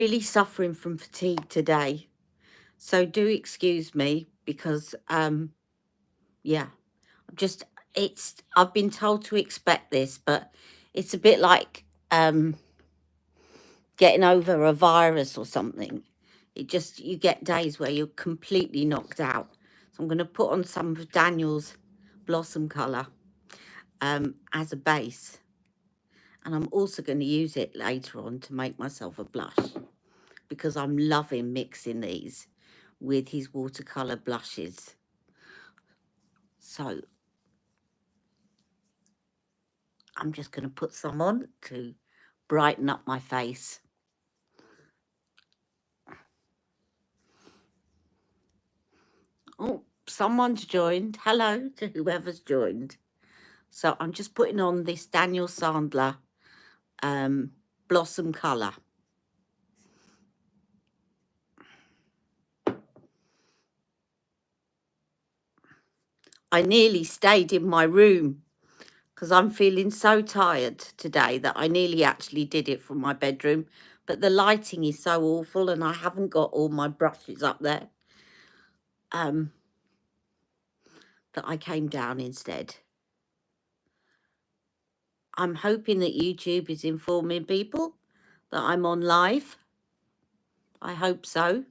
really suffering from fatigue today. So do excuse me because yeah, I've been told to expect this, but it's a bit like getting over a virus or something. You get days where you're completely knocked out. So I'm going to put on some of Daniel's Blossom Colour as a base. And I'm also going to use it later on to make myself a blush, because I'm loving mixing these with his watercolour blushes. So I'm just going to put some on to brighten up my face. Oh, someone's joined. Hello to whoever's joined. So I'm just putting on this Daniel Sandler Blossom Colour. I nearly stayed in my room because I'm feeling so tired today that I nearly actually did it from my bedroom. But the lighting is so awful and I haven't got all my brushes up there. That I came down instead. I'm hoping that YouTube is informing people that I'm on live. I hope so.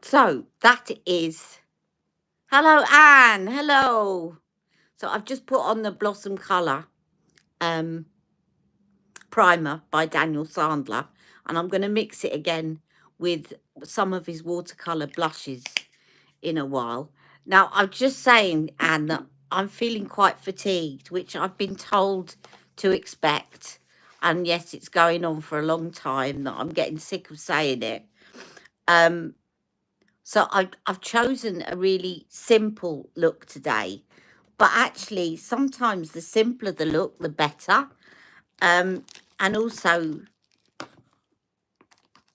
So that is... Hello, Anne. Hello. So I've just put on the Blossom Colour primer by Daniel Sandler, and I'm going to mix it again with some of his watercolour blushes in a while. Now, I'm just saying, Anne, that I'm feeling quite fatigued, which I've been told to expect. And yes, it's going on for a long time, that I'm getting sick of saying it. So I've chosen a really simple look today. But actually, sometimes the simpler the look, the better. And also,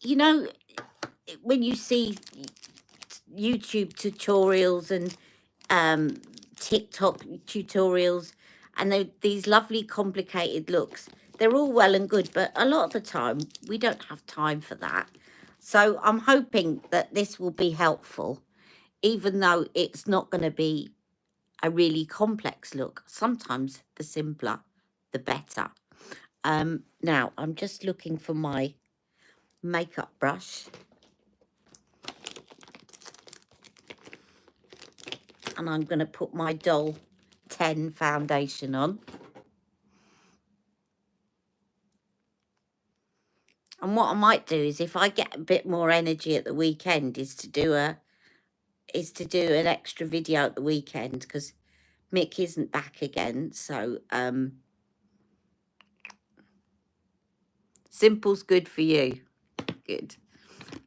you know, when you see YouTube tutorials and TikTok tutorials, and these lovely complicated looks, they're all well and good, but a lot of the time we don't have time for that. So I'm hoping that this will be helpful, even though it's not going to be a really complex look. Sometimes the simpler the better. Now I'm just looking for my makeup brush, and I'm going to put my Doll 10 foundation on. And what I might do is, if I get a bit more energy at the weekend, is to do an extra video at the weekend, because Mick isn't back again. So simple's good for you. Good.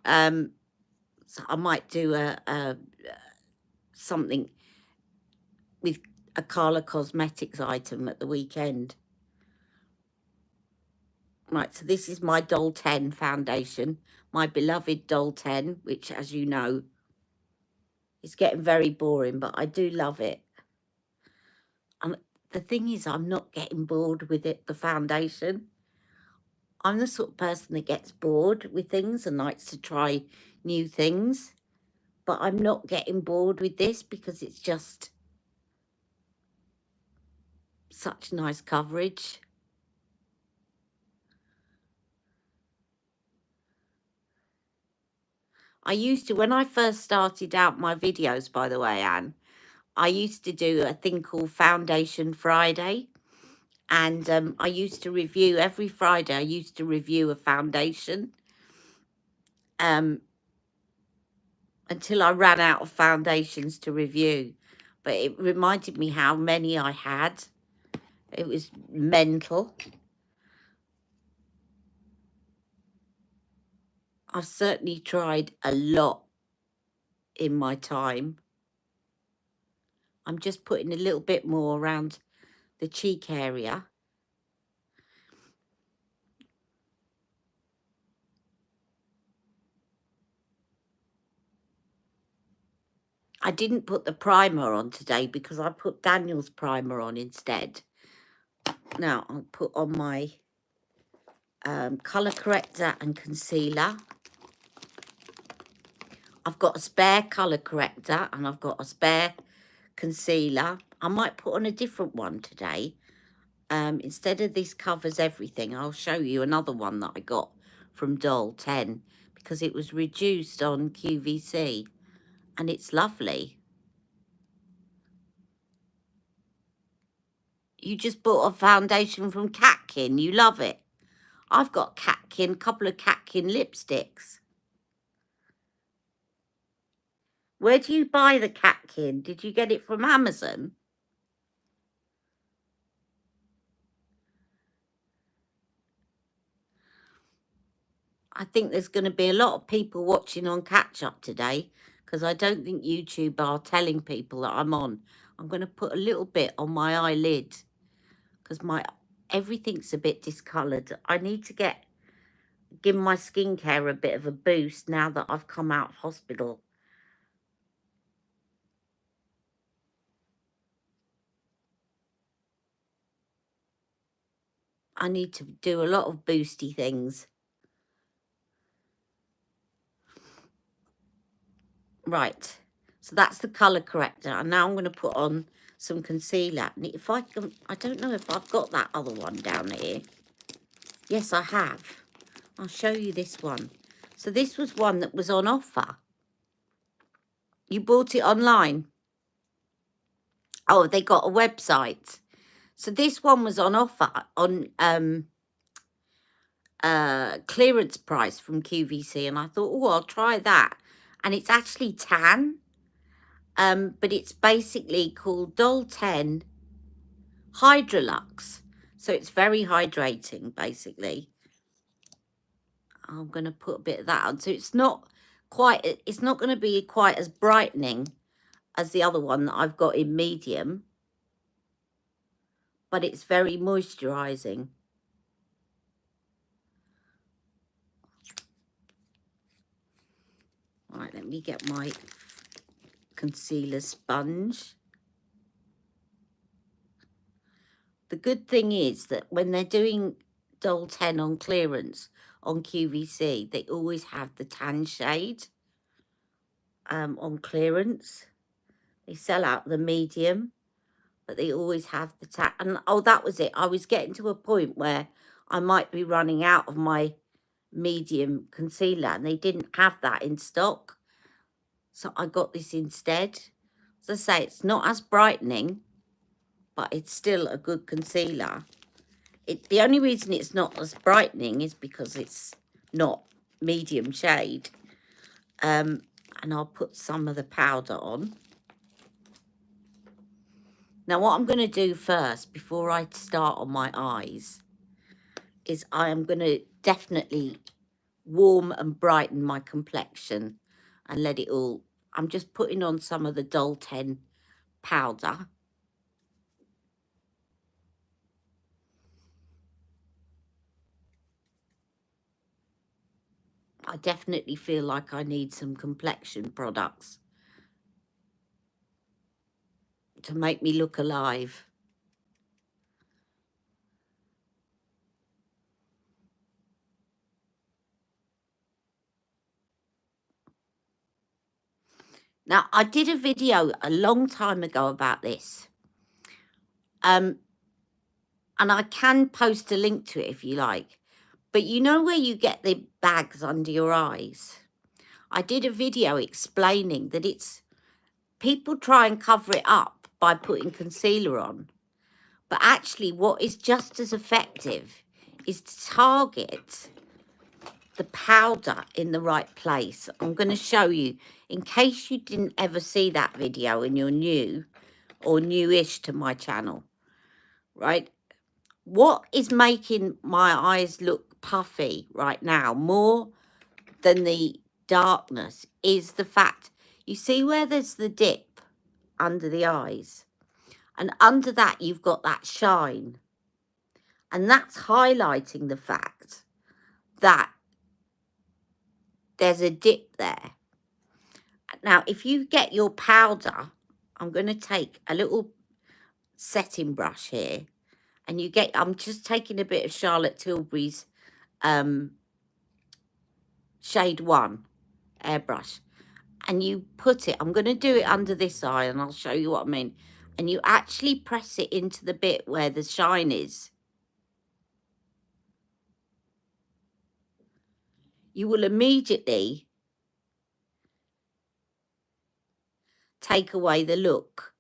So I might do something with a Carla Cosmetics item at the weekend. Right, so this is my Doll 10 foundation, my beloved Doll 10, which, as you know, is getting very boring, but I do love it. And the thing is, I'm not getting bored with it, the foundation. I'm the sort of person that gets bored with things and likes to try new things, but I'm not getting bored with this because it's just such nice coverage. I used to, when I first started out my videos, by the way, Anne, I used to do a thing called Foundation Friday. And I used to review, every Friday, I used to review a foundation until I ran out of foundations to review. But it reminded me how many I had. It was mental. I've certainly tried a lot in my time. I'm just putting a little bit more around the cheek area. I didn't put the primer on today because I put Daniel's primer on instead. Now I'll put on my colour corrector and concealer. I've got a spare colour corrector and I've got a spare concealer. I might put on a different one today. Instead of this covers everything, I'll show you another one that I got from Doll 10 because it was reduced on QVC and it's lovely. You just bought a foundation from Catkin. You love it. I've got Catkin, a couple of Catkin lipsticks. Where do you buy the Catkin? Did you get it from Amazon? I think there's going to be a lot of people watching on Catch Up today because I don't think YouTube are telling people that I'm on. I'm going to put a little bit on my eyelid because everything's a bit discoloured. I need to give my skincare a bit of a boost now that I've come out of hospital. I need to do a lot of boosty things. Right, so that's the colour corrector. And now I'm going to put on some concealer. And if I don't know if I've got that other one down here. Yes, I have. I'll show you this one. So this was one that was on offer. You bought it online? Oh, they got a website. So this one was on offer on clearance price from QVC. And I thought, oh, I'll try that. And it's actually tan. But it's basically called Doll 10 Hydrolux. So it's very hydrating, basically. I'm going to put a bit of that on. So it's not going to be quite as brightening as the other one that I've got in medium. But it's very moisturising. Right, let me get my concealer sponge. The good thing is that when they're doing Doll 10 on clearance on QVC, they always have the tan shade on clearance. They sell out the medium, but they always have the tan. And oh, that was it. I was getting to a point where I might be running out of my medium concealer and they didn't have that in stock. So I got this instead. As I say, it's not as brightening, but it's still a good concealer. The only reason it's not as brightening is because it's not medium shade. And I'll put some of the powder on. Now, what I'm going to do first, before I start on my eyes, is I am going to definitely warm and brighten my complexion and let it all... I'm just putting on some of the Doll 10 powder. I definitely feel like I need some complexion products to make me look alive. Now, I did a video a long time ago about this. And I can post a link to it if you like. But you know where you get the bags under your eyes? I did a video explaining that people try and cover it up by putting concealer on. But actually what is just as effective is to target the powder in the right place. I'm going to show you, in case you didn't ever see that video and you're new or newish to my channel, right? What is making my eyes look puffy right now more than the darkness is the fact, you see where there's the dip under the eyes, and under that you've got that shine, and that's highlighting the fact that there's a dip there. Now, if you get your powder, I'm going to take a little setting brush here, and I'm just taking a bit of Charlotte Tilbury's Shade 1 airbrush, and you put it, I'm going to do it under this eye, and I'll show you what I mean, and you actually press it into the bit where the shine is. You will immediately take away the look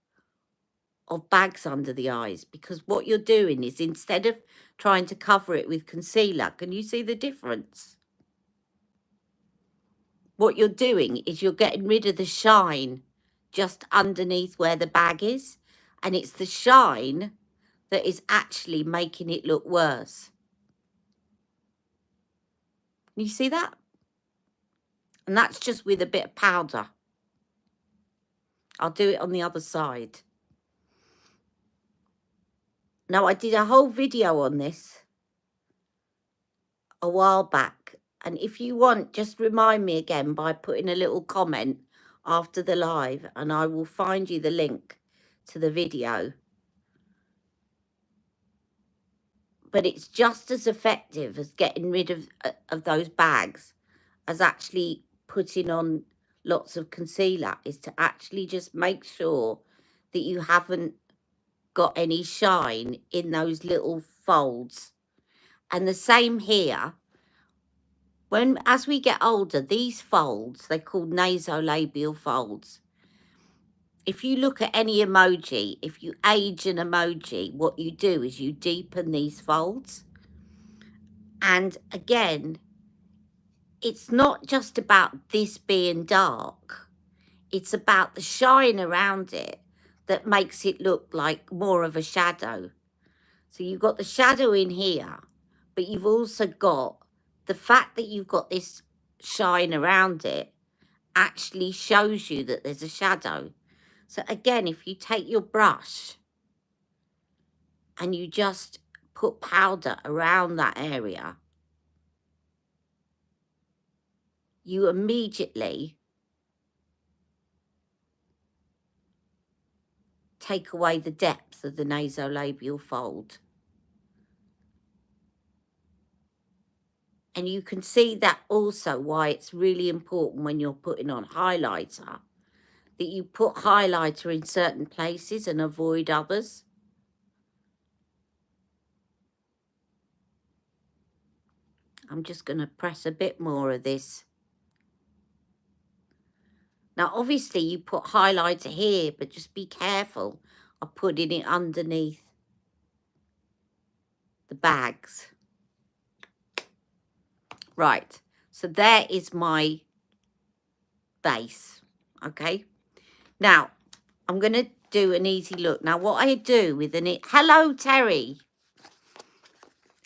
of bags under the eyes, because what you're doing is, instead of trying to cover it with concealer, can you see the difference? What you're doing is you're getting rid of the shine just underneath where the bag is, and it's the shine that is actually making it look worse. You see that? And that's just with a bit of powder. I'll do it on the other side. Now, I did a whole video on this a while back, and if you want, just remind me again by putting a little comment after the live, and I will find you the link to the video. But it's just as effective as getting rid of those bags as actually putting on lots of concealer, is to actually just make sure that you haven't got any shine in those little folds. And the same here. As we get older, these folds, they're called nasolabial folds. If you look at any emoji, if you age an emoji, what you do is you deepen these folds. And again, it's not just about this being dark. It's about the shine around it that makes it look like more of a shadow. So you've got the shadow in here, but you've also got the fact that you've got this shine around it actually shows you that there's a shadow. So again, if you take your brush and you just put powder around that area, you immediately take away the depth of the nasolabial fold. And you can see that also why it's really important when you're putting on highlighter, that you put highlighter in certain places and avoid others. I'm just going to press a bit more of this. Now, obviously, you put highlighter here, but just be careful of putting it underneath the bags. Right, so there is my base, okay? Now, I'm going to do an easy look. Now, what I do with hello, Terry.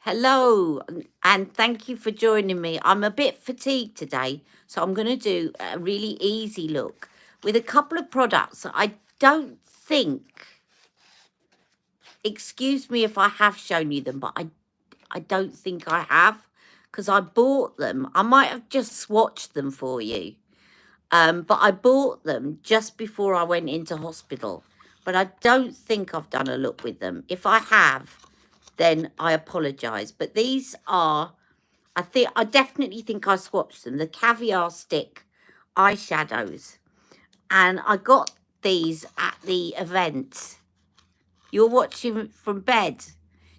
Hello, and thank you for joining me. I'm a bit fatigued today, so I'm going to do a really easy look with a couple of products that I don't think, excuse me if I have shown you them, but I don't think I have, because I bought them. I might have just swatched them for you, but I bought them just before I went into hospital, but I don't think I've done a look with them. If I have, then I apologise. But these are, I definitely think I swatched them, the Caviar Stick eyeshadows. And I got these at the event. You're watching from bed.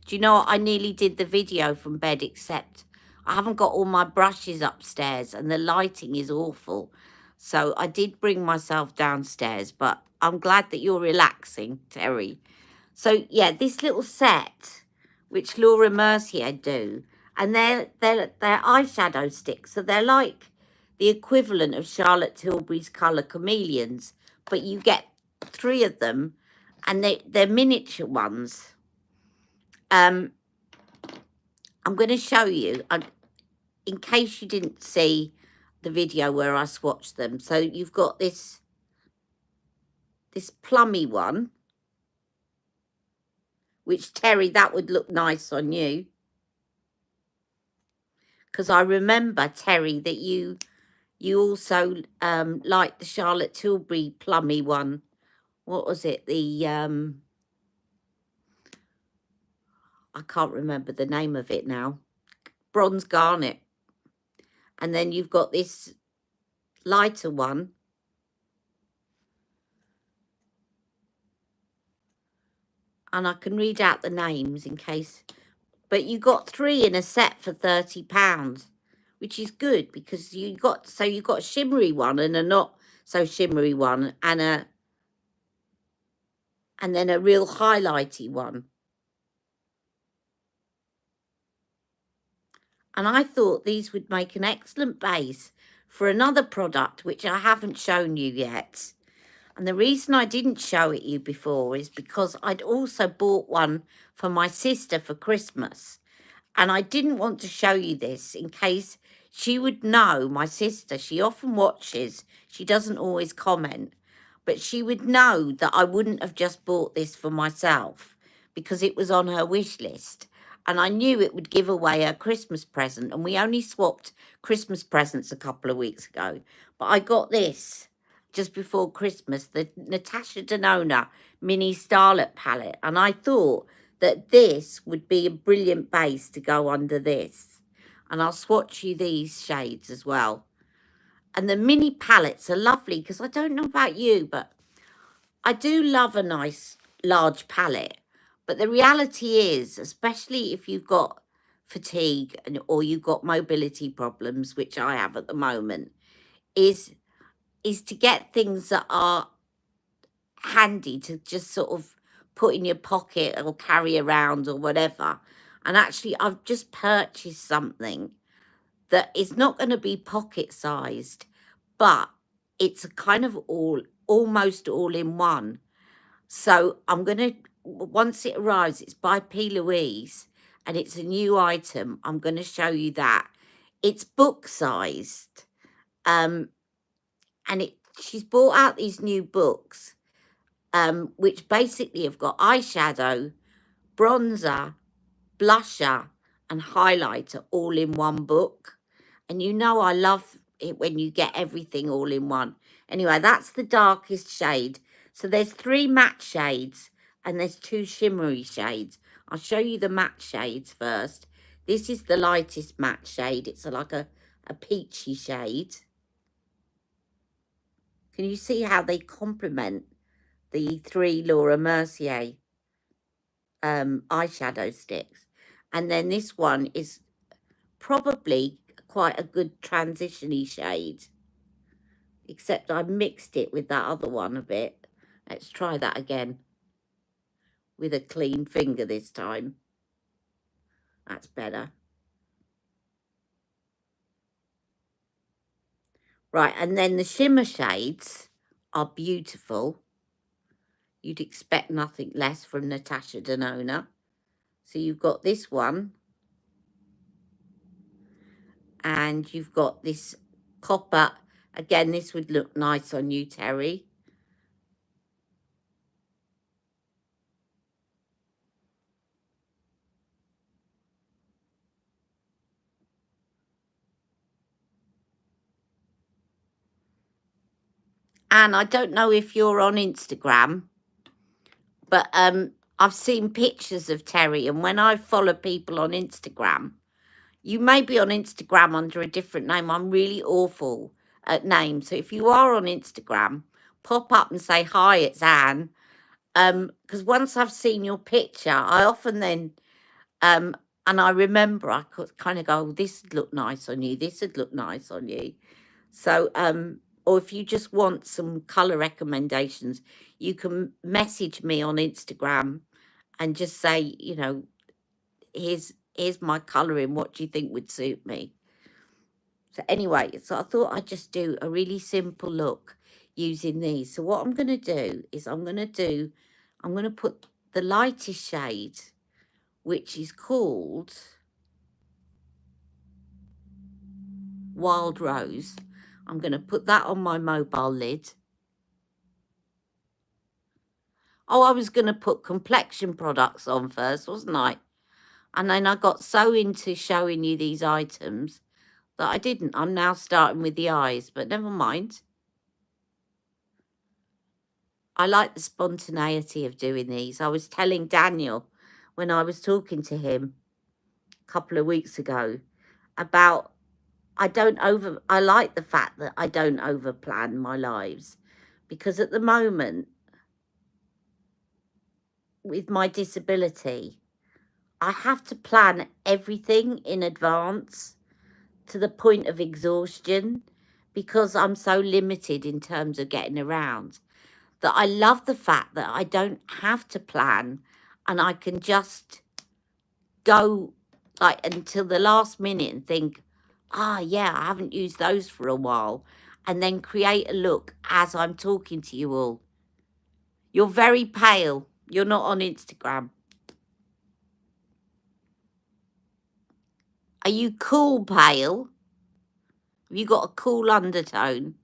Do you know what? I nearly did the video from bed, except I haven't got all my brushes upstairs and the lighting is awful. So I did bring myself downstairs, but I'm glad that you're relaxing, Terry. So yeah, this little set, which Laura Mercier do, and they're eyeshadow sticks. So they're like the equivalent of Charlotte Tilbury's Colour Chameleons, but you get 3 of them, and they're miniature ones. I'm going to show you, in case you didn't see the video where I swatched them. So you've got this plummy one, which, Terry, that would look nice on you. Because I remember, Terry, that you You also like the Charlotte Tilbury plummy one. What was it? The I can't remember the name of it now. Bronze Garnet. And then you've got this lighter one. And I can read out the names in case. But you got 3 in a set for £30, which is good because you got a shimmery one and a not so shimmery one and then a real highlighty one. And I thought these would make an excellent base for another product which I haven't shown you yet. And the reason I didn't show it you before is because I'd also bought one for my sister for Christmas. And I didn't want to show you this in case she would know, my sister, she often watches, she doesn't always comment, but she would know that I wouldn't have just bought this for myself because it was on her wish list. And I knew it would give away her Christmas present. And we only swapped Christmas presents a couple of weeks ago. But I got this just before Christmas, the Natasha Denona Mini Starlet palette. And I thought that this would be a brilliant base to go under this. And I'll swatch you these shades as well. And the mini palettes are lovely because I don't know about you, but I do love a nice large palette. But the reality is, especially if you've got fatigue or you've got mobility problems, which I have at the moment, is to get things that are handy to just sort of put in your pocket or carry around or whatever. And actually, I've just purchased something that is not going to be pocket sized, but it's a kind of almost all in one. So I'm going to, once it arrives, it's by P. Louise and it's a new item. I'm going to show you that. It's book sized. And she's brought out these new books, which basically have got eyeshadow, bronzer, blusher, and highlighter all in one book. And you know I love it when you get everything all in one. Anyway, that's the darkest shade. So there's 3 matte shades and there's 2 shimmery shades. I'll show you the matte shades first. This is the lightest matte shade. It's like a peachy shade. Can you see how they complement the 3 Laura Mercier eyeshadow sticks? And then this one is probably quite a good transition-y shade, except I mixed it with that other one a bit. Let's try that again with a clean finger this time. That's better. Right, and then the shimmer shades are beautiful. You'd expect nothing less from Natasha Denona. So you've got this one, and you've got this copper. Again, this would look nice on you, Terry. And I don't know if you're on Instagram, but I've seen pictures of Terry, and when I follow people on Instagram, you may be on Instagram under a different name. I'm really awful at names. So if you are on Instagram, pop up and say, hi, it's Anne. Because once I've seen your picture, I often then, and I remember I could kind of go, oh, this would look nice on you. This would look nice on you. So, or if you just want some colour recommendations, you can message me on Instagram and just say, you know, here's my colouring. What do you think would suit me? So anyway, so I thought I'd just do a really simple look using these. So what I'm going to do is I'm going to put the lightest shade, which is called Wild Rose. I'm going to put that on my mobile lid. Oh, I was going to put complexion products on first, wasn't I? And then I got so into showing you these items that I didn't. I'm now starting with the eyes, but never mind. I like the spontaneity of doing these. I was telling Daniel when I was talking to him a couple of weeks ago about I like the fact that I don't overplan my lives, because at the moment with my disability, I have to plan everything in advance to the point of exhaustion because I'm so limited in terms of getting around, that I love the fact that I don't have to plan and I can just go like until the last minute and think, yeah, I haven't used those for a while, and then create a look as I'm talking to you all. You're very pale. You're not on Instagram. Are you cool pale? Have you got a cool undertone?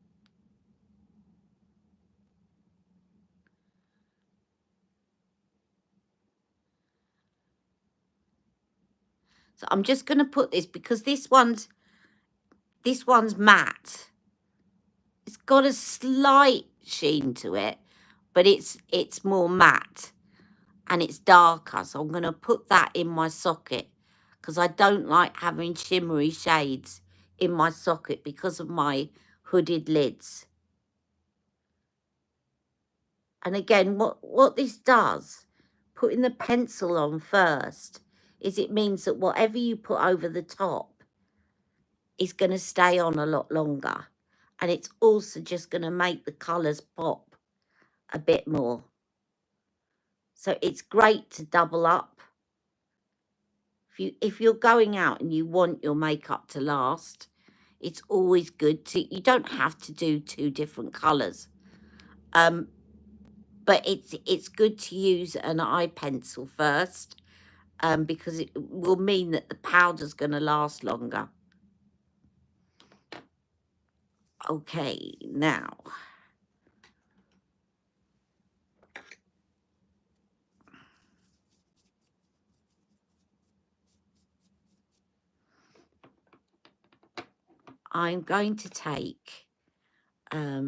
So I'm just going to put this because this one's matte. It's got a slight sheen to it, but it's more matte and it's darker. So I'm going to put that in my socket because I don't like having shimmery shades in my socket because of my hooded lids. And again, what this does, putting the pencil on first, is it means that whatever you put over the top is going to stay on a lot longer. And it's also just going to make the colours pop a bit more. So it's great to double up. If you're going out and you want your makeup to last, it's always good to, you don't have to do 2 different colours. But it's good to use an eye pencil first, because it will mean that the powder's going to last longer. Okay, now I'm going to take, let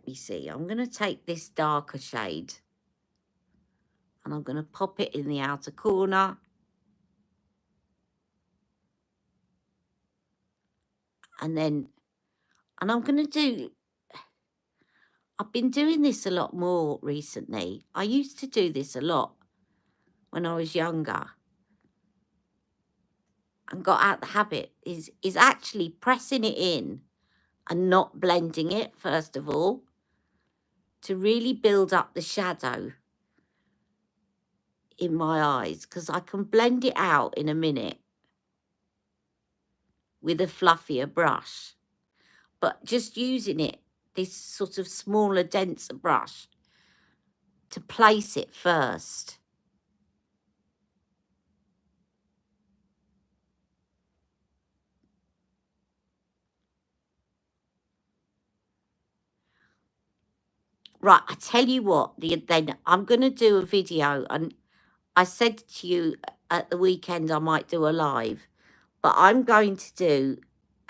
me see, I'm going to take this darker shade and I'm going to pop it in the outer corner. And I'm going to do, I've been doing this a lot more recently. I used to do this a lot when I was younger and got out the habit, is actually pressing it in and not blending it, first of all, to really build up the shadow in my eyes, because I can blend it out in a minute with a fluffier brush. But just using it, this sort of smaller, denser brush, to place it first. Right, I tell you what, then I'm going to do a video, and I said to you at the weekend I might do a live, but I'm going to do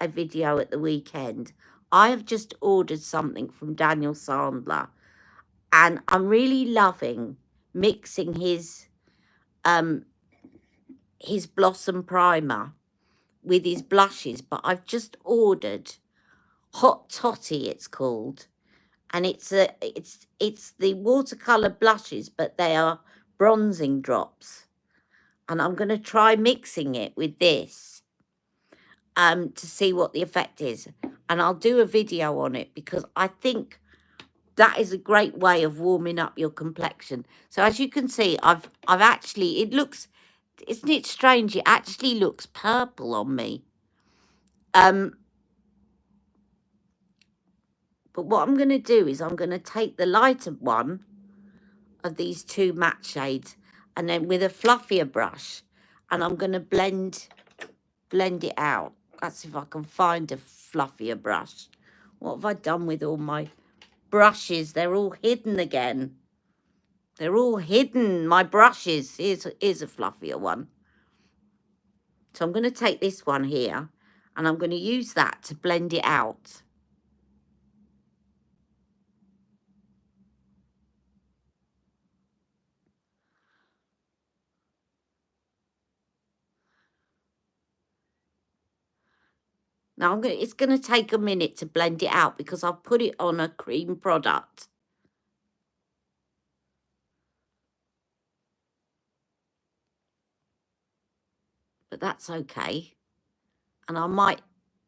a video at the weekend. I have just ordered something from Daniel Sandler, and I'm really loving mixing his Blossom Primer with his blushes, but I've just ordered Hot Toddy, it's called, and it's the watercolor blushes, but they are bronzing drops, and I'm going to try mixing it with this to see what the effect is, and I'll do a video on it because I think that is a great way of warming up your complexion. So as you can see, I've actually, it looks, isn't it strange? It actually looks purple on me. But what I'm going to do is I'm going to take the lighter one of these 2 matte shades, and then with a fluffier brush, and I'm going to blend it out. That's if I can find a fluffier brush. What have I done with all my brushes? They're all hidden again. They're all hidden, my brushes. Here's a fluffier one. So I'm going to take this one here and I'm going to use that to blend it out. Now it's going to take a minute to blend it out because I've put it on a cream product. But that's okay. And I might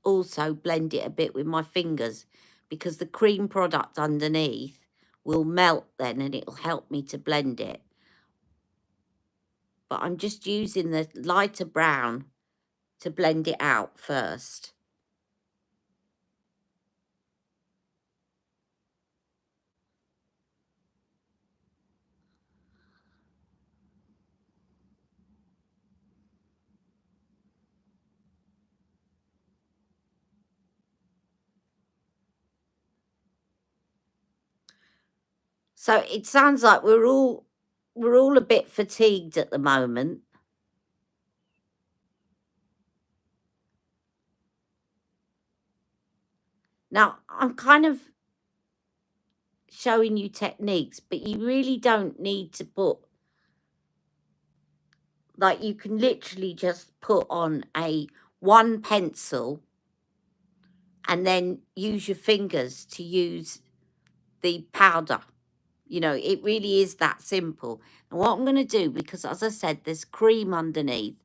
also blend it a bit with my fingers because the cream product underneath will melt then and it'll help me to blend it. But I'm just using the lighter brown to blend it out first. So it sounds like we're all a bit fatigued at the moment. Now, I'm kind of showing you techniques, but you really don't need to put, like, you can literally just put on one pencil and then use your fingers to use the powder. You know, it really is that simple. And what I'm going to do, because as I said, there's cream underneath,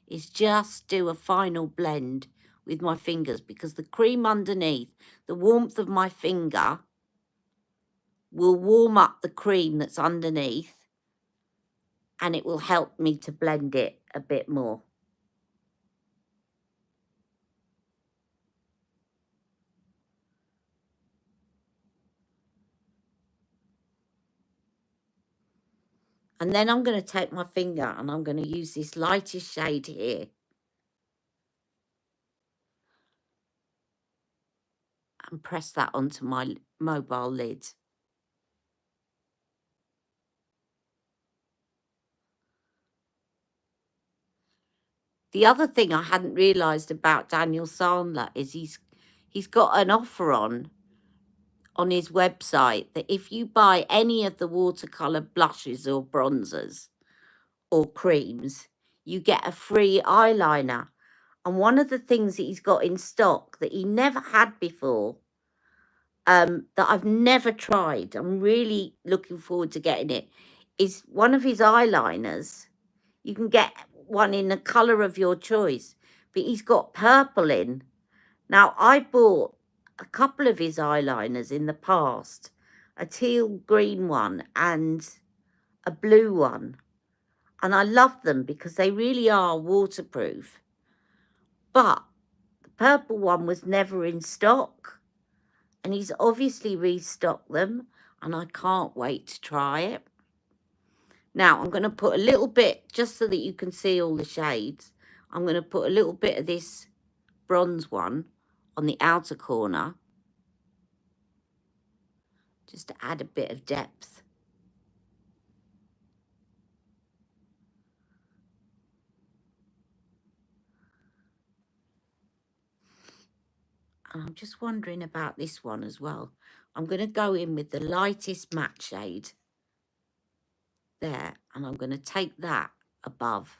is just do a final blend with my fingers, because the cream underneath, the warmth of my finger will warm up the cream that's underneath and it will help me to blend it a bit more. And then I'm going to take my finger and I'm going to use this lightest shade here. And press that onto my mobile lid. The other thing I hadn't realised about Daniel Sandler is he's got an offer on his website that if you buy any of the watercolour blushes or bronzers or creams, you get a free eyeliner. And one of the things that he's got in stock that he never had before, that I've never tried, I'm really looking forward to getting it, is one of his eyeliners. You can get one in the colour of your choice, but he's got purple in. Now, I bought a couple of his eyeliners in the past, a teal green one and a blue one. And I love them because they really are waterproof. But the purple one was never in stock. And he's obviously restocked them. And I can't wait to try it. Now, I'm going to put a little bit, just so that you can see all the shades, I'm going to put a little bit of this bronze one on the outer corner, just to add a bit of depth. And I'm just wondering about this one as well. I'm going to go in with the lightest matte shade there, and I'm going to take that above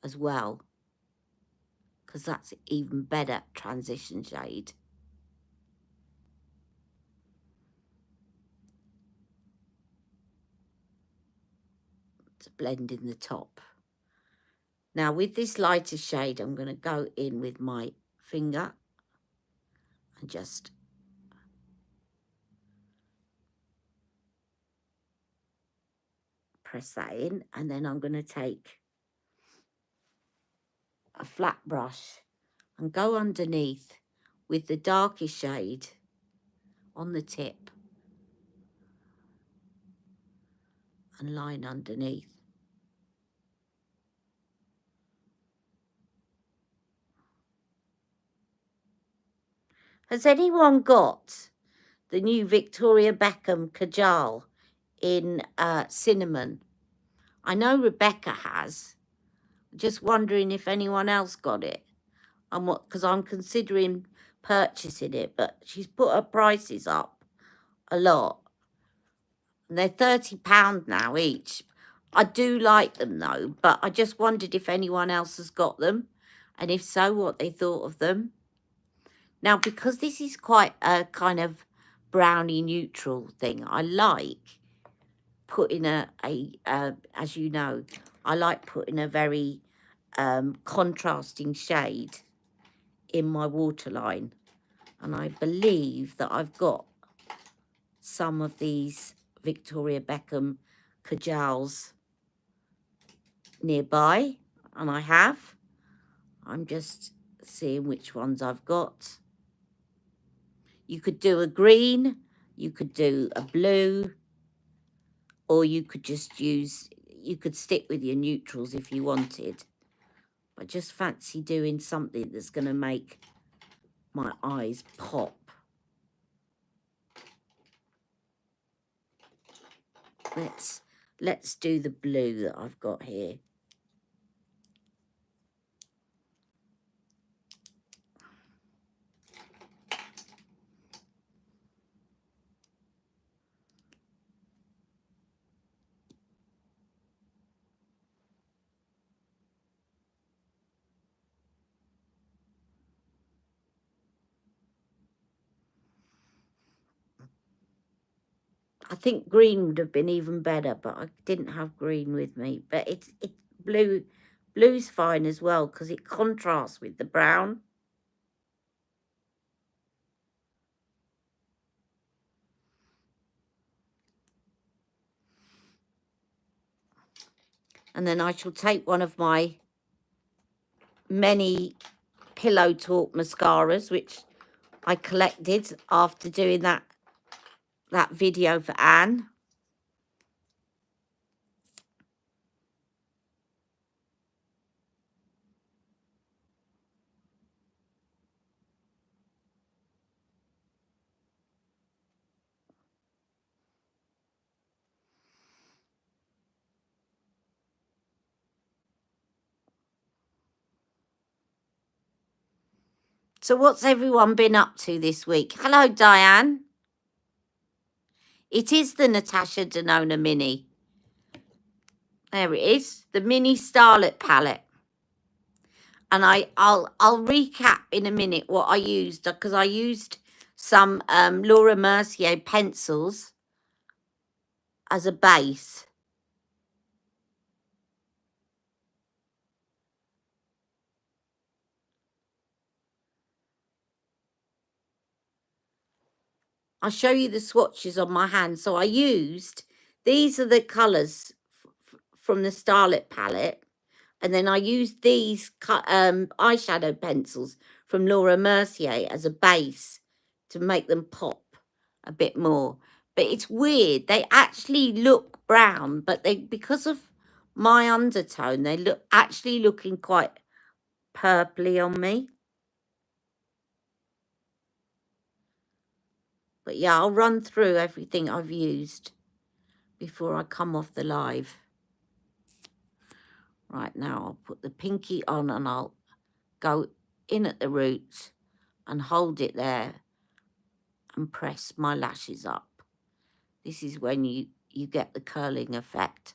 as well, because that's even better transition shade. To blend in the top. Now with this lighter shade, I'm going to go in with my finger and just press that in, and then I'm going to take a flat brush and go underneath with the darkest shade on the tip and line underneath. Has anyone got the new Victoria Beckham Kajal in cinnamon? I know Rebecca has. Just wondering if anyone else got it. Because I'm considering purchasing it, but she's put her prices up a lot. And they're £30 now each. I do like them though, but I just wondered if anyone else has got them, and if so, what they thought of them. Now, because this is quite a kind of brownie neutral thing, I like putting as you know, I like putting a very contrasting shade in my waterline. And I believe that I've got some of these Victoria Beckham Kajals nearby, and I have. I'm just seeing which ones I've got. You could do a green, you could do a blue, or you could just you could stick with your neutrals if you wanted. I just fancy doing something that's going to make my eyes pop. Let's do the blue that I've got here. I think green would have been even better, but I didn't have green with me. But it's blue. Blue's fine as well because it contrasts with the brown. And then I shall take one of my many Pillow Talk mascaras, which I collected after doing that video for Anne. So what's everyone been up to this week? Hello, Diane. It is the Natasha Denona Mini. There it is, the Mini Starlet palette. And I'll recap in a minute what I used, because I used some Laura Mercier pencils as a base. I'll show you the swatches on my hand. So I used, these are the colours from the Starlet palette. And then I used these eyeshadow pencils from Laura Mercier as a base to make them pop a bit more. But it's weird. They actually look brown, but because of my undertone, they actually looking quite purpley on me. But yeah, I'll run through everything I've used before I come off the live. Right now, I'll put the pinky on and I'll go in at the roots and hold it there and press my lashes up. This is when you get the curling effect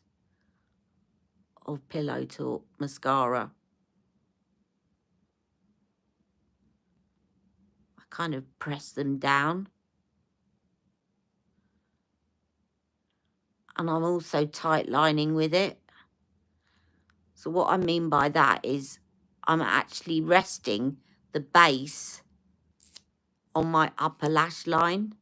of Pillow Talk mascara. I kind of press them down. And I'm also tight lining with it. So what I mean by that is I'm actually resting the base on my upper lash line.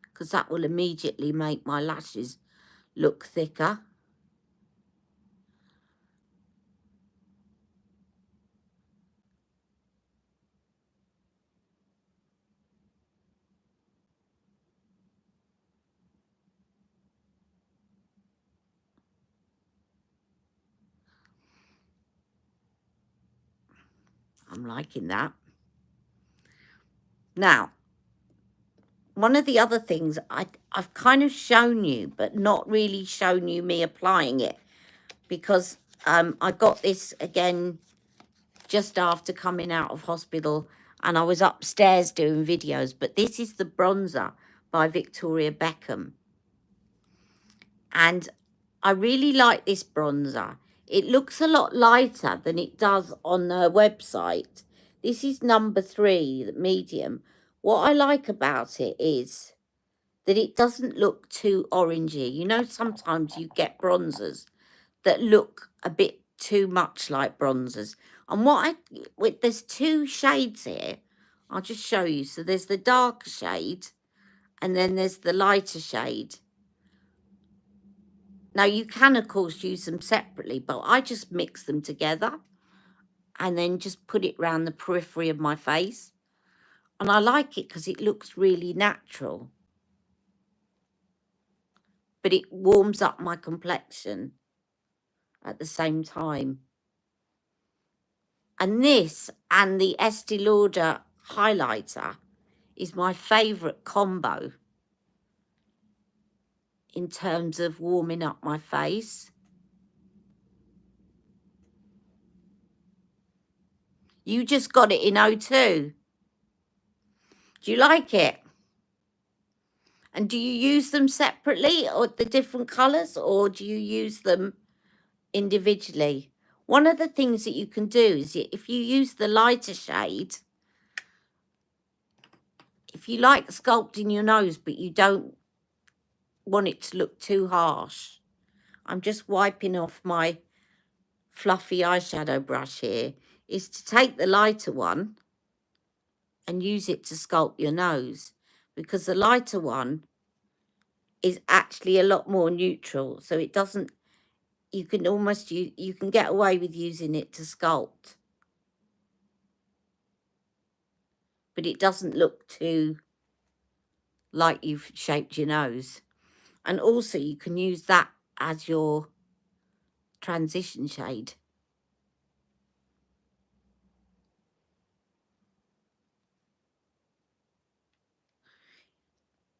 Because that will immediately make my lashes look thicker. I'm liking that. Now, one of the other things I've kind of shown you, but not really shown you me applying it, because I got this again just after coming out of hospital, and I was upstairs doing videos. But this is the bronzer by Victoria Beckham, and I really like this bronzer. It looks a lot lighter than it does on her website. This is number 3, the medium. What I like about it is that it doesn't look too orangey. You know, sometimes you get bronzers that look a bit too much like bronzers. And there's 2 shades here. I'll just show you. So there's the darker shade, and then there's the lighter shade. Now, you can, of course, use them separately, but I just mix them together and then just put it around the periphery of my face. And I like it because it looks really natural, but it warms up my complexion at the same time. And this and the Estee Lauder highlighter is my favourite combo in terms of warming up my face. You just got it in O2. Do you like it? And do you use them separately, or the different colours, or do you use them individually? One of the things that you can do is, if you use the lighter shade, if you like sculpting your nose but you don't want it to look too harsh, I'm just wiping off my fluffy eyeshadow brush here, is to take the lighter one and use it to sculpt your nose, because the lighter one is actually a lot more neutral, so it doesn't, you can almost, you can get away with using it to sculpt, but it doesn't look too like you've shaped your nose. And also you can use that as your transition shade.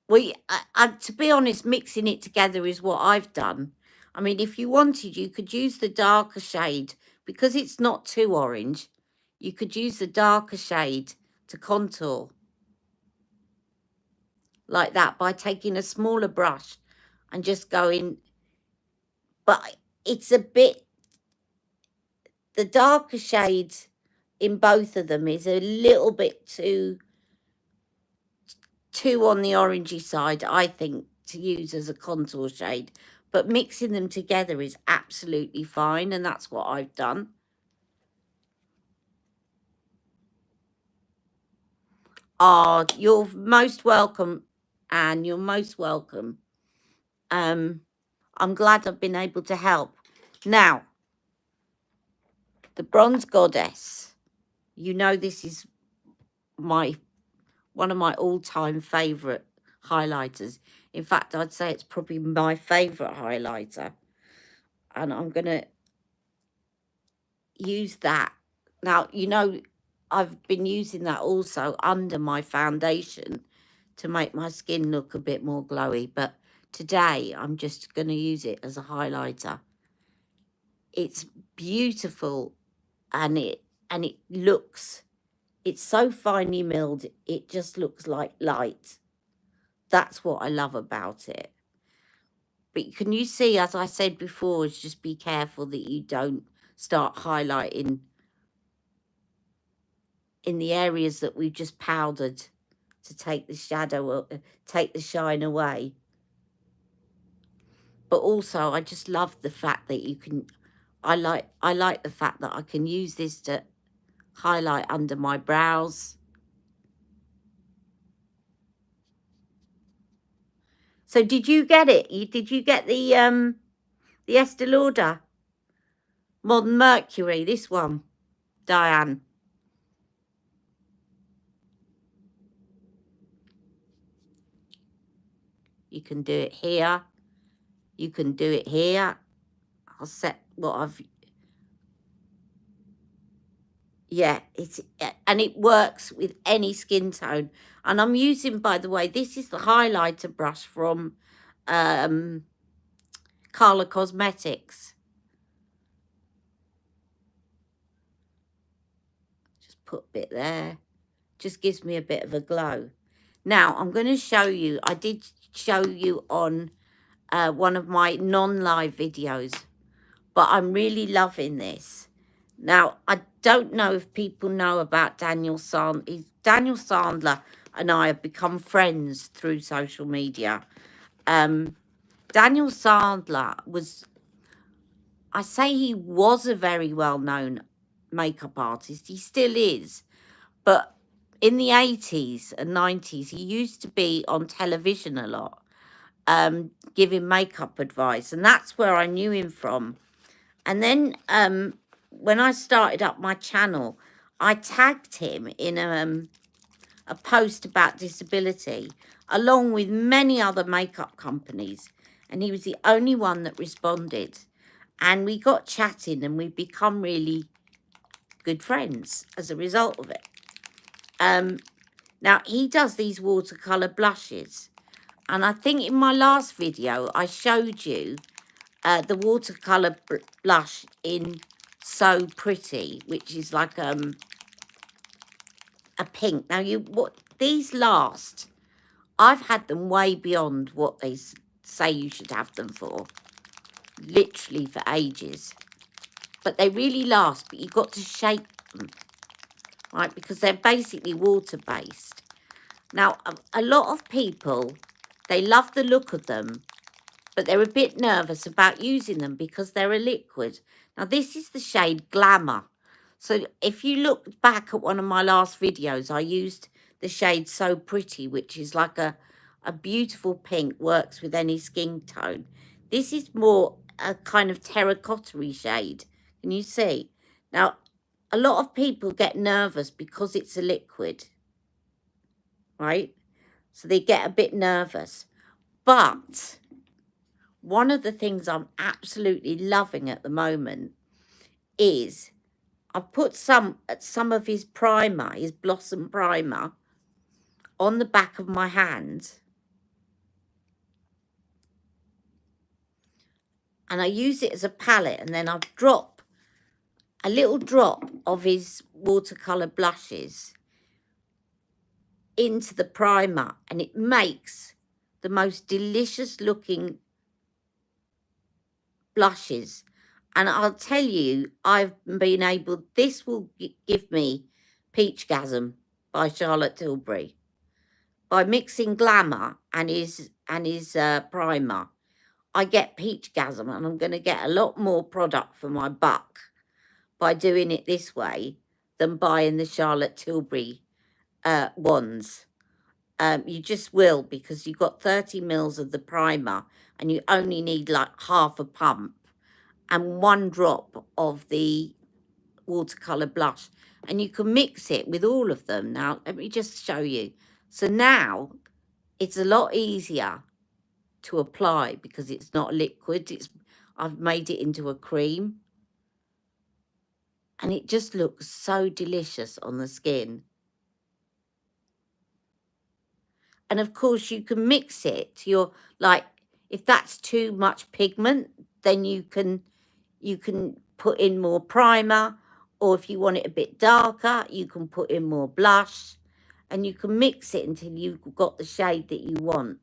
Well, to be honest, mixing it together is what I've done. I mean, if you wanted, you could use the darker shade, because it's not too orange. You could use the darker shade to contour like that by taking a smaller brush and just going. But it's a bit, the darker shade in both of them is a little bit too on the orangey side, I think, to use as a contour shade. But mixing them together is absolutely fine, and that's what I've done. Oh, you're most welcome, Anne. You're most welcome. I'm glad I've been able to help. Now, the Bronze Goddess. You know, this is one of my all-time favourite highlighters. In fact, I'd say it's probably my favourite highlighter. And I'm going to use that. Now, you know, I've been using that also under my foundation to make my skin look a bit more glowy. But today, I'm just going to use it as a highlighter. It's beautiful, and it looks, it's so finely milled, it just looks like light. That's what I love about it. But can you see, as I said before, is just be careful that you don't start highlighting in the areas that we've just powdered to take the shadow, take the shine away. But also, I just love the fact that you can, I like the fact that I can use this to highlight under my brows. So did you get it? Did you get the Estee Lauder Modern Mercury, this one, Diane? You can do it here. You can do it here. I'll set what I've... Yeah, and it works with any skin tone. And I'm using, by the way, this is the highlighter brush from Carla Cosmetics. Just put a bit there. Just gives me a bit of a glow. Now, I'm going to show you, I did show you on one of my non-live videos, but I'm really loving this. Now, I don't know if people know about Daniel Sandler. Daniel Sandler and I have become friends through social media. Daniel Sandler was, I say he was a very well-known makeup artist. He still is. But in the 80s and 90s, he used to be on television a lot, giving makeup advice. And that's where I knew him from. And then when I started up my channel, I tagged him in a post about disability, along with many other makeup companies. And he was the only one that responded. And we got chatting and we've become really good friends as a result of it. Now, he does these watercolour blushes. And I think in my last video, I showed you the watercolour blush in So Pretty, which is like a pink. Now, these last, I've had them way beyond what they say you should have them for. Literally for ages. But they really last, but you've got to shake them, right? Because they're basically water-based. Now, a lot of people, they love the look of them, but they're a bit nervous about using them because they're a liquid. Now, this is the shade Glamour. So if you look back at one of my last videos, I used the shade So Pretty, which is like a beautiful pink, works with any skin tone. This is more a kind of terracotta-y shade. Can you see? Now, a lot of people get nervous because it's a liquid, right? So they get a bit nervous. But one of the things I'm absolutely loving at the moment is I've put some of his primer, his Blossom Primer, on the back of my hand. And I use it as a palette, and then I drop a little drop of his watercolour blushes into the primer, and it makes the most delicious looking blushes. And I'll tell you, I've been able, this will give me Peachgasm by Charlotte Tilbury. By mixing Glamour and his primer, I get Peachgasm, and I'm going to get a lot more product for my buck by doing it this way than buying the Charlotte Tilbury wands. You just will, because you've got 30 mils of the primer and you only need like half a pump and 1 drop of the watercolour blush, and you can mix it with all of them. Now, let me just show you. So now it's a lot easier to apply because it's not liquid. I've made it into a cream, and it just looks so delicious on the skin. And of course, you can mix it to your, like, if that's too much pigment, then you can put in more primer, or if you want it a bit darker, you can put in more blush, and you can mix it until you've got the shade that you want.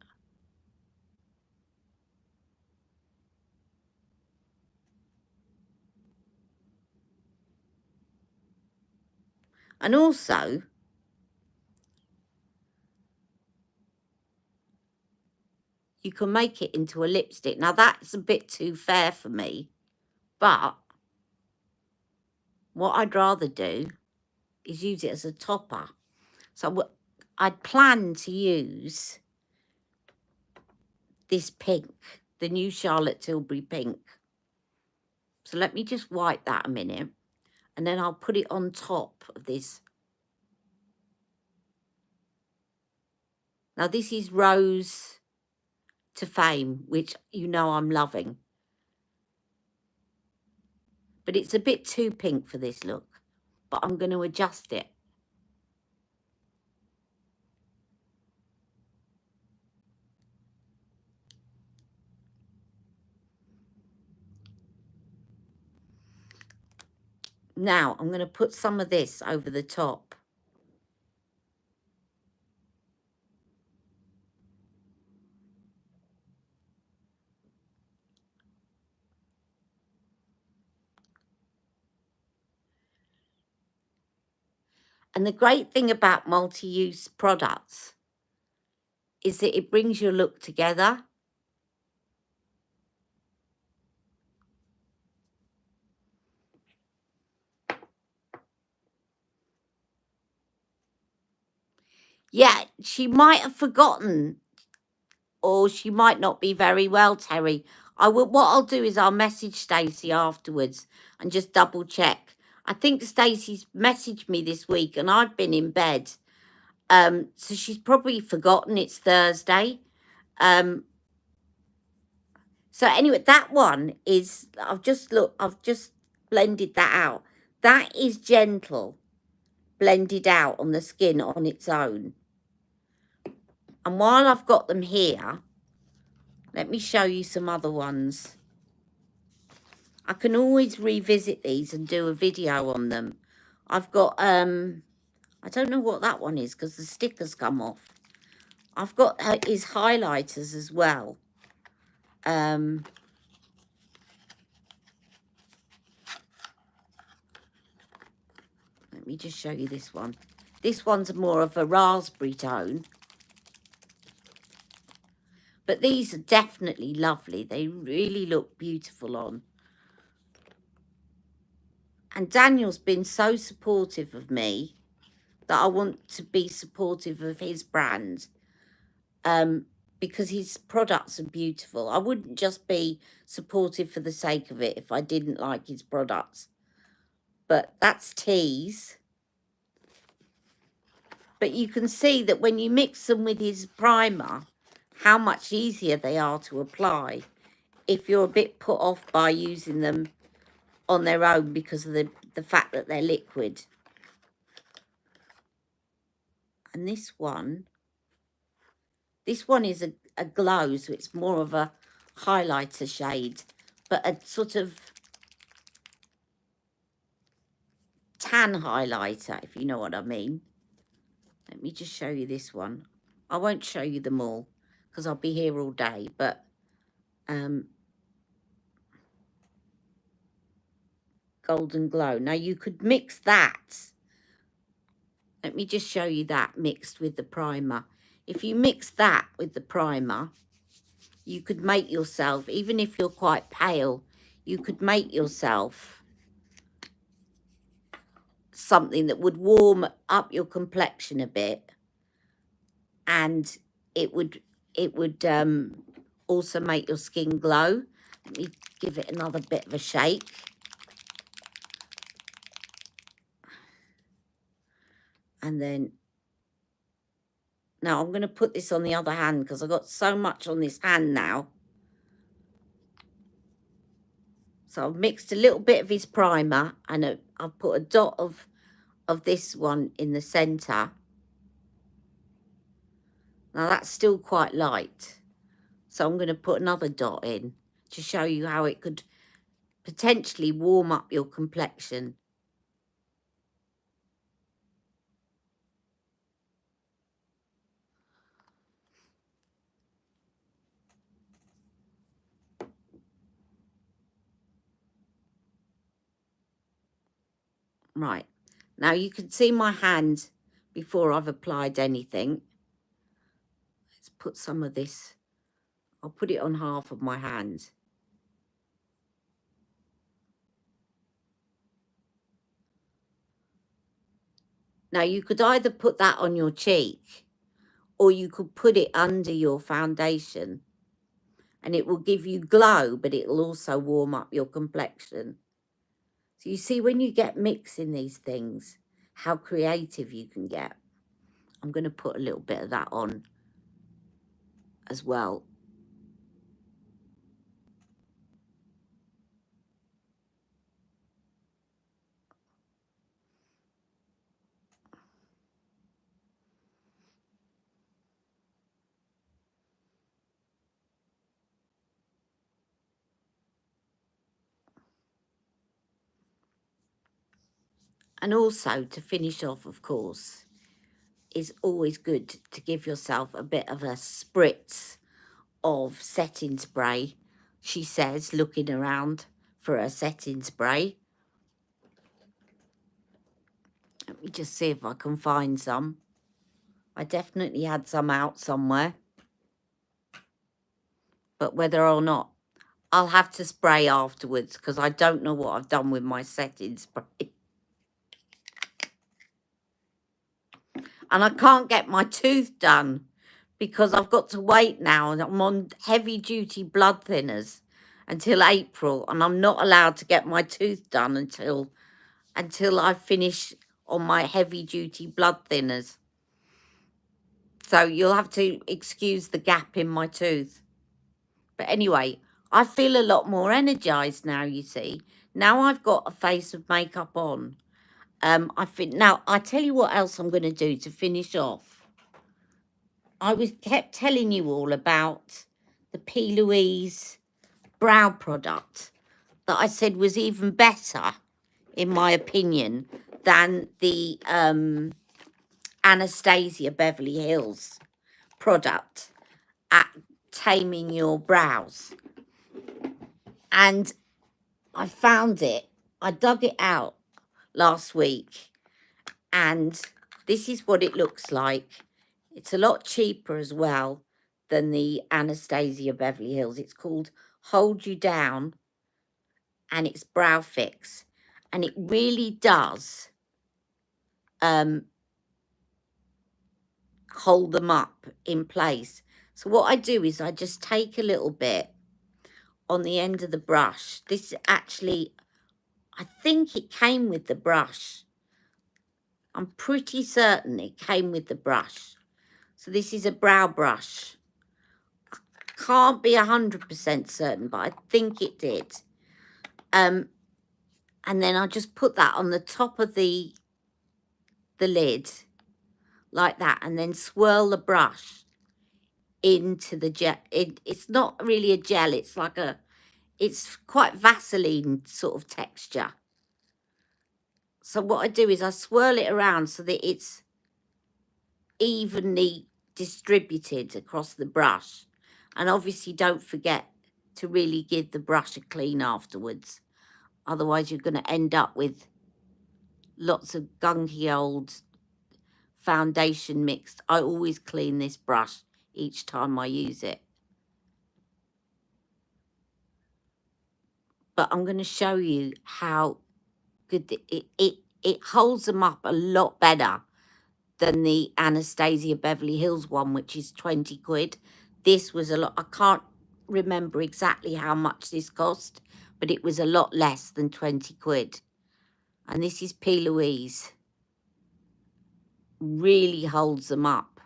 And also, you can make it into a lipstick. Now, that's a bit too fair for me, but what I'd rather do is use it as a topper. So I'd plan to use this pink, the new Charlotte Tilbury pink. So let me just wipe that a minute, and then I'll put it on top of this. Now, this is Rose to Fame, which you know I'm loving. But it's a bit too pink for this look. but I'm going to adjust it. Now, I'm going to put some of this over the top. And the great thing about multi-use products is that it brings your look together. Yeah, she might have forgotten, or she might not be very well, Terry. What I'll do is I'll message Stacey afterwards and just double check. I think Stacey's messaged me this week and I've been in bed. So she's probably forgotten it's Thursday. So anyway, that one is, I've just blended that out. That is gentle, blended out on the skin on its own. And while I've got them here, let me show you some other ones. I can always revisit these and do a video on them. I've got, I don't know what that one is because the stickers come off. I've got his highlighters as well. Let me just show you this one. This one's more of a raspberry tone. But these are definitely lovely. They really look beautiful on. And Daniel's been so supportive of me that I want to be supportive of his brand. Because his products are beautiful. I wouldn't just be supportive for the sake of it if I didn't like his products. But that's teas. But you can see that when you mix them with his primer, how much easier they are to apply if you're a bit put off by using them on their own because of the fact that they're liquid. And this one is a glow, so it's more of a highlighter shade, but a sort of tan highlighter, if you know what I mean. Let me just show you this one. I won't show you them all because I'll be here all day, but Golden Glow. Now you could mix that. Let me just show you that mixed with the primer. If you mix that with the primer, you could make yourself, even if you're quite pale, you could make yourself something that would warm up your complexion a bit, and it would also make your skin glow. Let me give it another bit of a shake. And then, now I'm going to put this on the other hand because I've got so much on this hand now. So I've mixed a little bit of his primer and I've put a dot of this one in the centre. Now that's still quite light. So I'm going to put another dot in to show you how it could potentially warm up your complexion. Right, now you can see my hand before I've applied anything. Let's put some of this, I'll put it on half of my hand. Now you could either put that on your cheek or you could put it under your foundation and it will give you glow, but it will also warm up your complexion. So you see, when you get mixing these things, how creative you can get. I'm going to put a little bit of that on as well. And also, to finish off, of course, is always good to give yourself a bit of a spritz of setting spray, she says, looking around for her setting spray. Let me just see if I can find some. I definitely had some out somewhere. But whether or not, I'll have to spray afterwards because I don't know what I've done with my setting spray. And I can't get my tooth done because I've got to wait now, and I'm on heavy duty blood thinners until April, and I'm not allowed to get my tooth done until I finish on my heavy duty blood thinners. So you'll have to excuse the gap in my tooth. But anyway, I feel a lot more energized now, you see. Now I've got a face of makeup on. I think now I tell you what else I'm going to do to finish off. I kept telling you all about the P. Louise brow product that I said was even better, in my opinion, than the Anastasia Beverly Hills product at taming your brows. And I found it. I dug it out last week, and this is what it looks like. It's a lot cheaper as well than the Anastasia Beverly Hills. It's called Hold You Down, and it's Brow Fix, and it really does hold them up in place. So what I do is I just take a little bit on the end of the brush. This actually, I think it came with the brush. I'm pretty certain it came with the brush. So this is a brow brush. I can't be 100% certain, but I think it did. And then I'll just put that on the top of the lid like that, and then swirl the brush into the gel. It's not really a gel. It's like it's quite Vaseline sort of texture. So what I do is I swirl it around so that it's evenly distributed across the brush. And obviously don't forget to really give the brush a clean afterwards. Otherwise you're going to end up with lots of gunky old foundation mixed. I always clean this brush each time I use it. But I'm going to show you how good it holds them up a lot better than the Anastasia Beverly Hills one, which is 20 quid. This was a lot. I can't remember exactly how much this cost, but it was a lot less than 20 quid. And this is P. Louise. Really holds them up.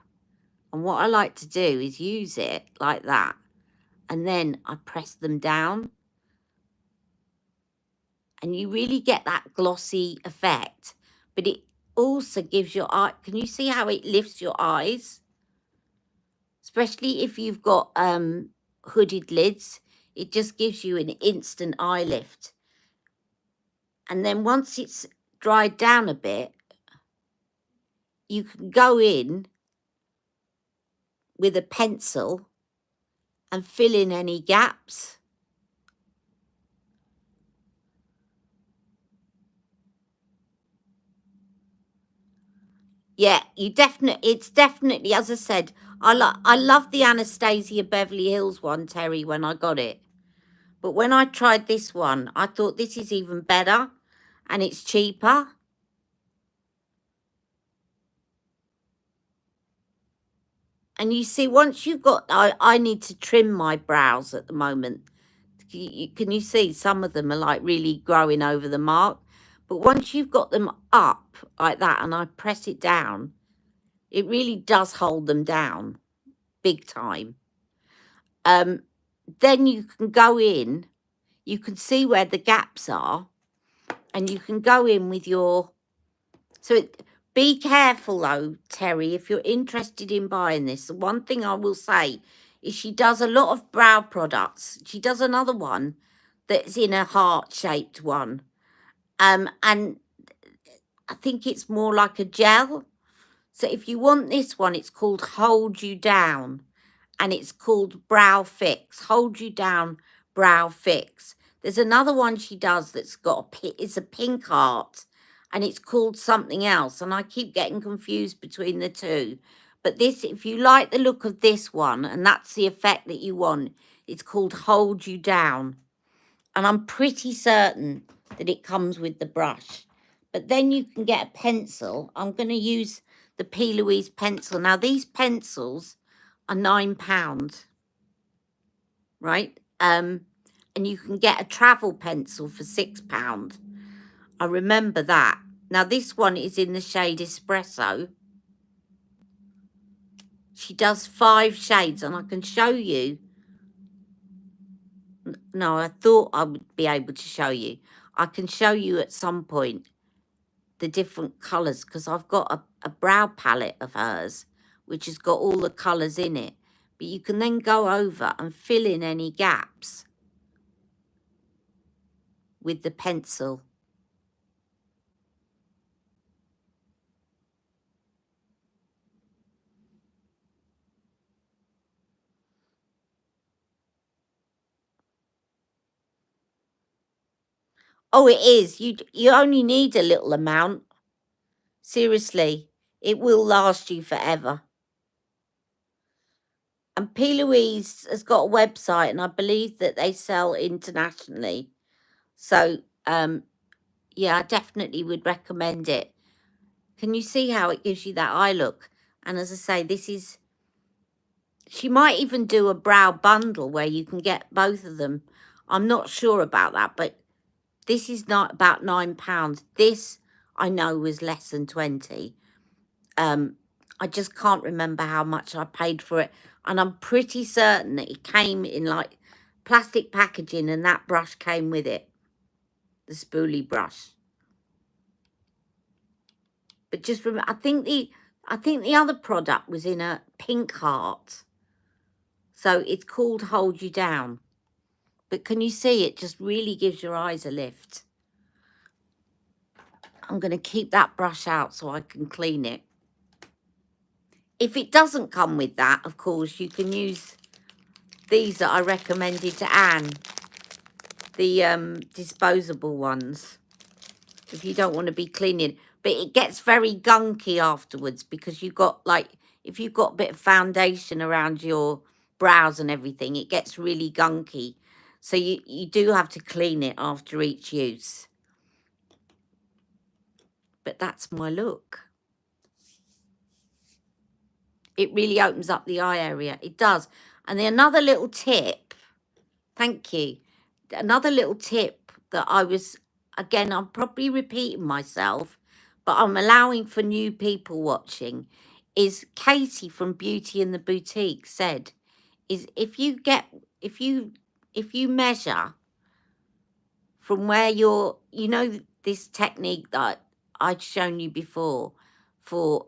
And what I like to do is use it like that, and then I press them down. And you really get that glossy effect, but it also gives your eye, can you see how it lifts your eyes? Especially if you've got hooded lids, it just gives you an instant eye lift. And then once it's dried down a bit, you can go in with a pencil and fill in any gaps. Yeah, it's definitely, as I said, I love the Anastasia Beverly Hills one, Terry, when I got it. But when I tried this one, I thought this is even better, and it's cheaper. And you see, once you've got, I need to trim my brows at the moment. Can you see some of them are like really growing over the mark? But once you've got them up like that and I press it down, it really does hold them down big time. Then you can go in, you can see where the gaps are, and you can go in with your, be careful though, Terry, if you're interested in buying this. The one thing I will say is she does a lot of brow products. She does another one that's in a heart-shaped one. And I think it's more like a gel. So if you want this one, it's called Hold You Down, and it's called Brow Fix. Hold You Down Brow Fix. There's another one she does that's got it's a pink heart, and it's called something else, and I keep getting confused between the two. But this, if you like the look of this one, and that's the effect that you want, it's called Hold You Down. And I'm pretty certain that it comes with the brush. But then you can get a pencil. I'm going to use the P. Louise pencil. Now, these pencils are £9, right? And you can get a travel pencil for £6. I remember that. Now, this one is in the shade Espresso. She does 5 shades, and I can show you. No, I thought I would be able to show you. I can show you at some point the different colours, because I've got a brow palette of hers which has got all the colours in it, but you can then go over and fill in any gaps with the pencil. Oh, it is. You only need a little amount. Seriously, it will last you forever. And P. Louise has got a website, and I believe that they sell internationally. So, yeah, I definitely would recommend it. Can you see how it gives you that eye look? And as I say, this is... She might even do a brow bundle where you can get both of them. I'm not sure about that, but this is not about £9. This, I know, was less than 20. I just can't remember how much I paid for it. And I'm pretty certain that it came in like plastic packaging, and that brush came with it. The spoolie brush. But just remember, I think the other product was in a pink heart. So it's called Hold You Down. But can you see it just really gives your eyes a lift? I'm going to keep that brush out so I can clean it. If it doesn't come with that, of course, you can use these that I recommended to Anne. The disposable ones. If you don't want to be cleaning. But it gets very gunky afterwards, because you've got, like, if you've got a bit of foundation around your brows and everything, it gets really gunky. So you do have to clean it after each use. But that's my look. It really opens up the eye area. It does. And then another little tip. Thank you. Another little tip that I was, again, I'm probably repeating myself, but I'm allowing for new people watching, is Katie from Beauty in the Boutique said, is if you measure from where you're, you know, this technique that I'd shown you before for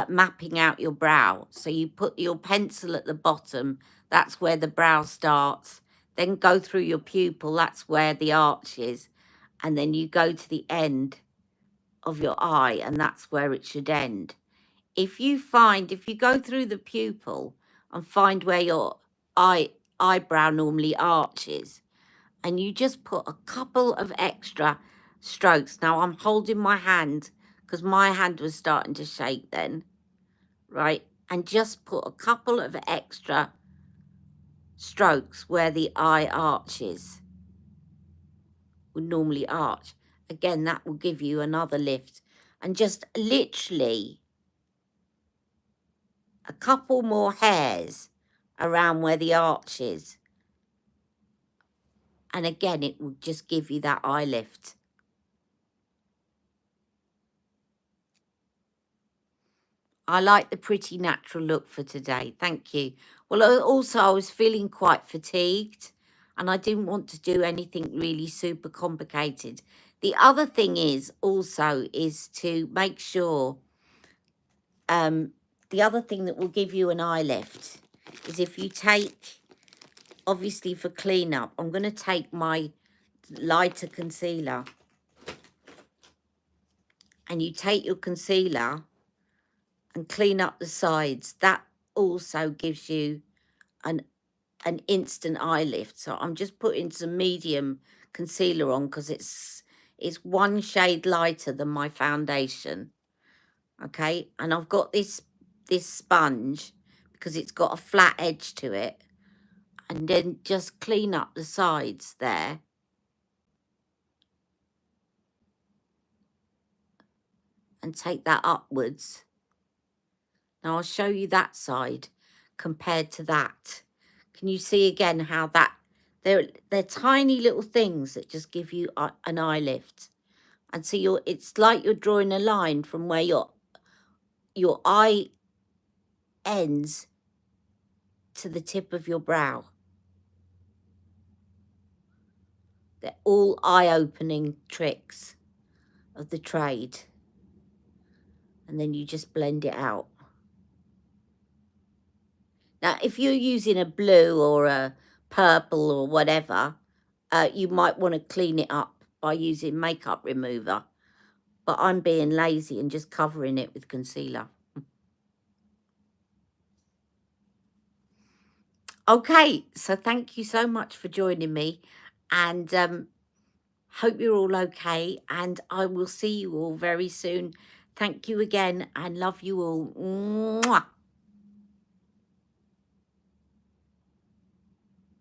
mapping out your brow. So you put your pencil at the bottom, that's where the brow starts. Then go through your pupil, that's where the arch is. And then you go to the end of your eye, and that's where it should end. If you go through the pupil and find where your eyebrow normally arches, and you just put a couple of extra strokes. Now I'm holding my hand because my hand was starting to shake then, right? And just put a couple of extra strokes where the eye arches, would normally arch. Again, that will give you another lift. And just literally a couple more hairs around where the arch is. And again, it will just give you that eye lift. I like the pretty natural look for today. Thank you. Well, also, I was feeling quite fatigued, and I didn't want to do anything really super complicated. The other thing is also is to make sure, the other thing that will give you an eye lift is if you take, obviously for cleanup, I'm going to take my lighter concealer, and you take your concealer and clean up the sides, that also gives you an instant eye lift. So I'm just putting some medium concealer on because it's one shade lighter than my foundation. Okay, and I've got this sponge because it's got a flat edge to it, and then just clean up the sides there. And take that upwards. Now I'll show you that side compared to that. Can you see again how that they're tiny little things that just give you an eye lift? And so it's like you're drawing a line from where your eye ends to the tip of your brow. They're all eye-opening tricks of the trade. And then you just blend it out. Now, if you're using a blue or a purple or whatever, you might want to clean it up by using makeup remover. But I'm being lazy and just covering it with concealer. Okay, so thank you so much for joining me, and hope you're all okay, and I will see you all very soon. Thank you again, and love you all. Mwah.